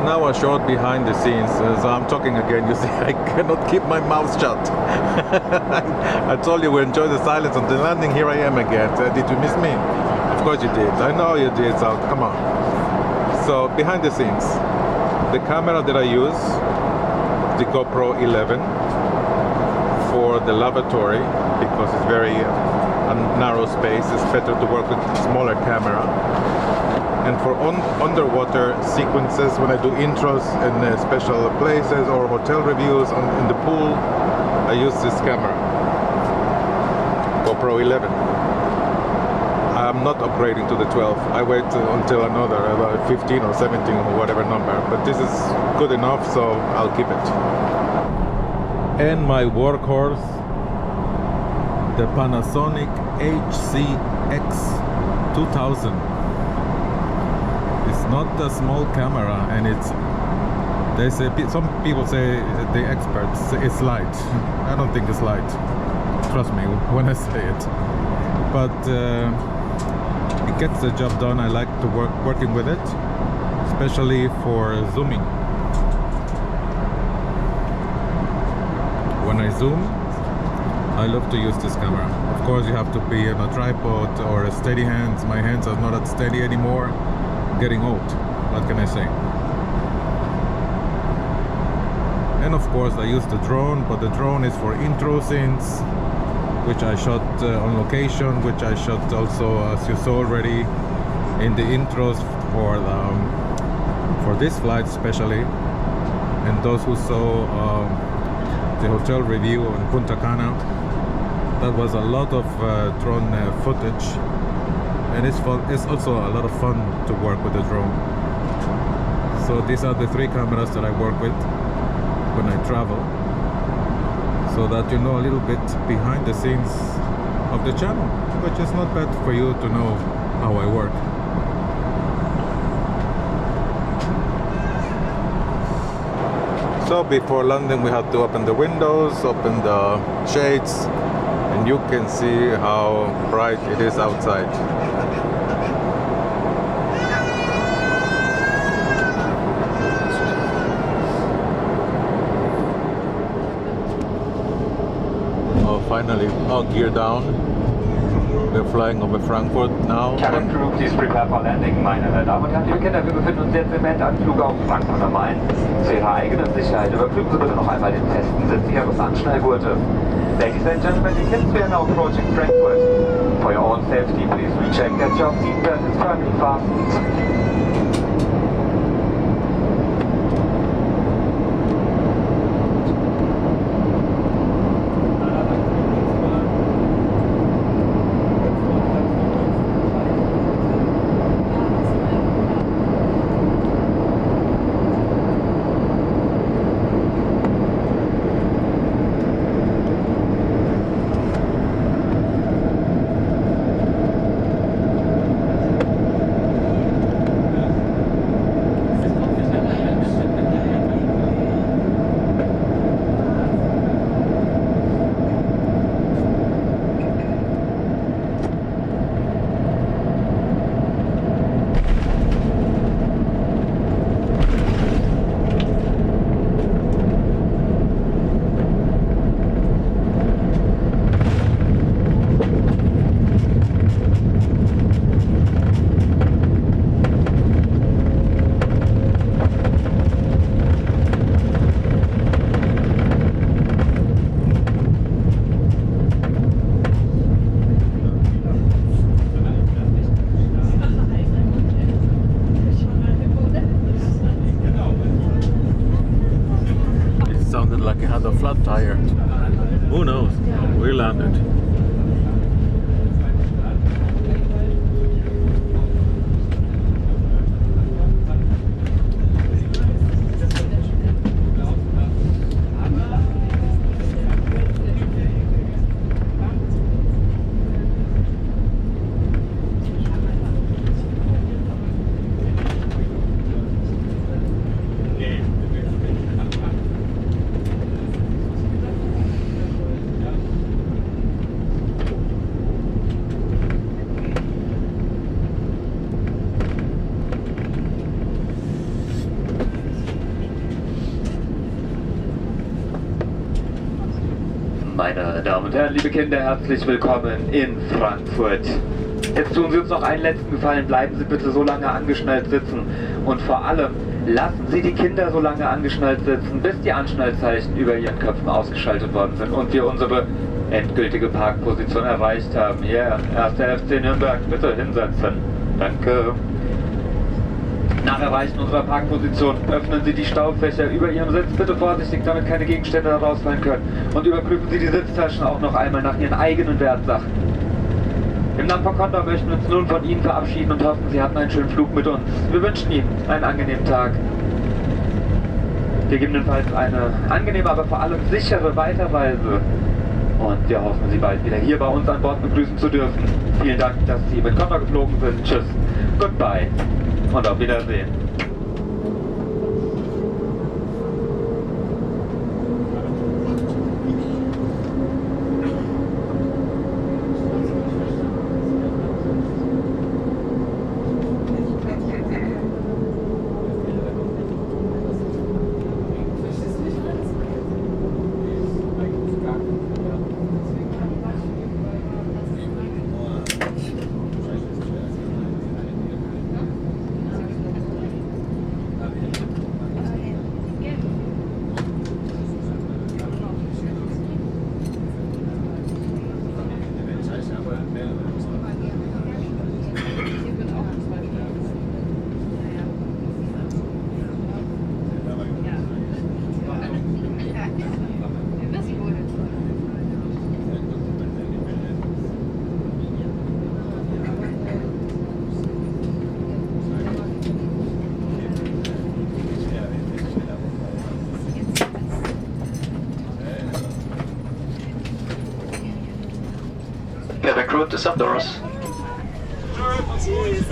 Now a short behind the scenes, so I'm talking again, you see, I cannot keep my mouth shut. I told you we enjoy the silence on the landing, here I am again. Did you miss me? Of course you did, I know you did, so come on. So, behind the scenes, the camera that I use, the GoPro 11, for the lavatory, because it's very narrow space, it's better to work with a smaller camera. And for underwater sequences, when I do intros in special places or hotel reviews in the pool, I use this camera, GoPro 11. I'm not upgrading to the 12. I wait until another, about 15 or 17 or whatever number. But this is good enough, so I'll keep it. And my workhorse, the Panasonic HCX 2000. It's not a small camera, and they say, some people say, the experts, it's light. I don't think it's light, trust me when I say it, but it gets the job done. I like to working with it, especially for zooming. When I zoom, I love to use this camera. Of course, you have to be on a tripod or a steady hands. My hands are not that steady anymore. Getting old, what can I say? And of course I use the drone, but the drone is for intro scenes, which I shot on location, which I shot also, as you saw already, in the intros for this flight especially. And those who saw the hotel review in Punta Cana, that was a lot of drone footage. And it's also a lot of fun to work with the drone. So these are the 3 cameras that I work with when I travel, so that you know a little bit behind the scenes of the channel, which is not bad for you to know how I work. So before landing we had to open the windows, open the shades, and you can see how bright it is outside. Finally, all gear down. We're flying over Frankfurt now.
Cabin crew, please prepare for landing. Meine Damen und Herren, liebe Kinder, wir befinden uns jetzt im Endanflug auf Frankfurt am Main. Zu Ihrer eigenen Sicherheit überprüfen Sie bitte noch einmal den festen Sitz Ihres Anschnallgurtes. Ladies and gentlemen, the kids, we are now approaching Frankfurt. For your own safety, please recheck that your seatbelt is firmly fastened.
Like it had a flat tire. Who knows? We landed.
Meine Damen und Herren, liebe Kinder, herzlich willkommen in Frankfurt. Jetzt tun Sie uns noch einen letzten Gefallen, bleiben Sie bitte so lange angeschnallt sitzen und vor allem lassen Sie die Kinder so lange angeschnallt sitzen, bis die Anschnallzeichen über ihren Köpfen ausgeschaltet worden sind und wir unsere endgültige Parkposition erreicht haben. Ja, erster FC Nürnberg, bitte hinsetzen. Danke. Nach Erreichen unserer Parkposition öffnen Sie die Staufächer über Ihrem Sitz, bitte vorsichtig, damit keine Gegenstände herausfallen können. Und überprüfen Sie die Sitztaschen auch noch einmal nach Ihren eigenen Wertsachen. Im Namen von Condor möchten wir uns nun von Ihnen verabschieden und hoffen, Sie hatten einen schönen Flug mit uns. Wir wünschen Ihnen einen angenehmen Tag. Gegebenenfalls eine angenehme, aber vor allem sichere Weiterreise. Und wir hoffen, Sie bald wieder hier bei uns an Bord begrüßen zu dürfen. Vielen Dank, dass Sie mit Condor geflogen sind. Tschüss, goodbye und auf Wiedersehen.
Cabin crew to some doors.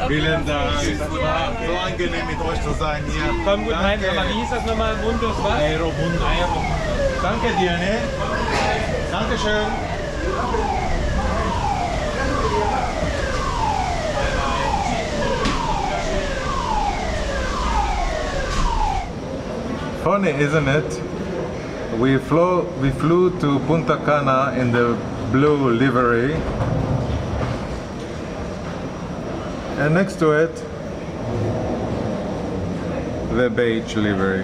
Vielen Dank. Das war so angenehm mit euch zu sein hier.
Komm gut rein, aber wie hieß das nochmal? Mundos, was?
Aero, Mundos. Danke dir, ne? Dankeschön. Funny, isn't it? We flew to Punta Cana in the blue livery, and next to it the beige livery.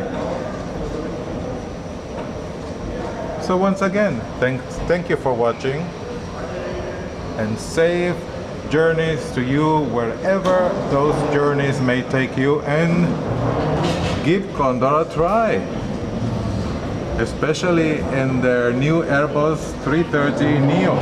So once again, thank you for watching, and safe journeys to you wherever those journeys may take you, and give Condor a try, especially in their new Airbus A330neo.